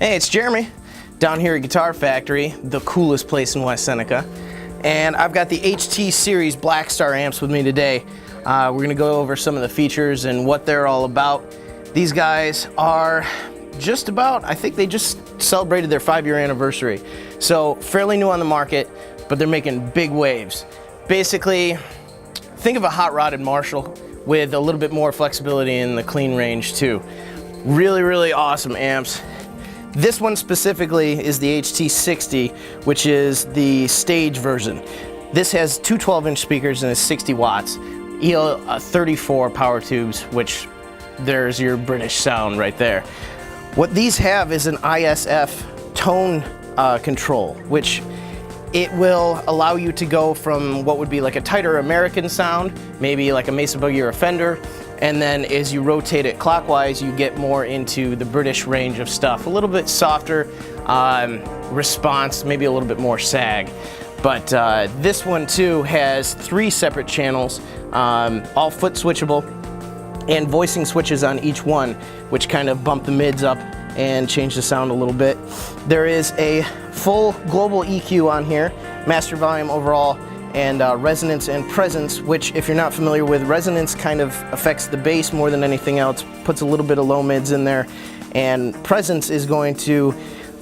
Hey, it's Jeremy down here at Guitar Factory, the coolest place in West Seneca. And I've got the HT series Blackstar amps with me today. We're gonna go over some of the features and what they're all about. These guys are just about, I think they just celebrated their 5-year anniversary. So fairly new on the market, but they're making big waves. Basically, think of a hot rodded Marshall with a little bit more flexibility in the clean range too. Really, really awesome amps. This one specifically is the HT60, which is the stage version. This has two 12-inch speakers and is 60 watts. EL34 power tubes, which there's your British sound right there. What these have is an ISF tone control, which it will allow you to go from what would be like a tighter American sound, maybe like a Mesa Boogie or a Fender, and then as you rotate it clockwise, you get more into the British range of stuff. A little bit softer response, maybe a little bit more sag. But this one too has 3 separate channels, all foot switchable, and voicing switches on each one, which kind of bump the mids up and change the sound a little bit. There is a full global EQ on here, master volume overall, and resonance and presence, which if you're not familiar with, resonance kind of affects the bass more than anything else, puts a little bit of low mids in there, and presence is going to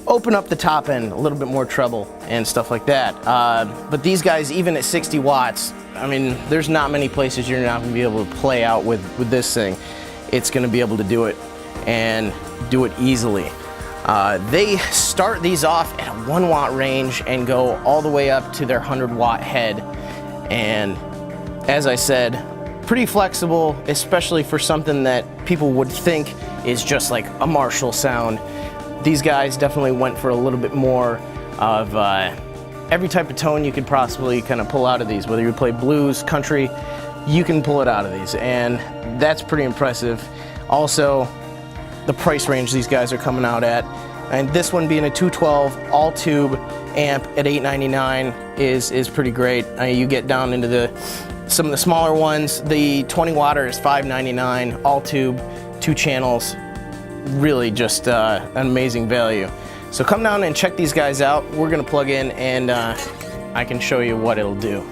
open up the top end, a little bit more treble and stuff like that. But these guys, even at 60 watts, I mean, there's not many places you're not gonna be able to play out with this thing. It's gonna be able to do it and do it easily. They start these off at a 1 watt range and go all the way up to their 100 watt head. And as I said, pretty flexible, especially for something that people would think is just like a Marshall sound. These guys definitely went for a little bit more of every type of tone you could possibly kind of pull out of these. Whether you play blues, country, you can pull it out of these, and that's pretty impressive. Also, the price range these guys are coming out at, and this one being a 212 all tube amp at $899 is pretty great. You get down into some of the smaller ones. The 20 watter is $599 all tube, 2 channels. Really just an amazing value. So come down and check these guys out. We're gonna plug in and I can show you what it'll do.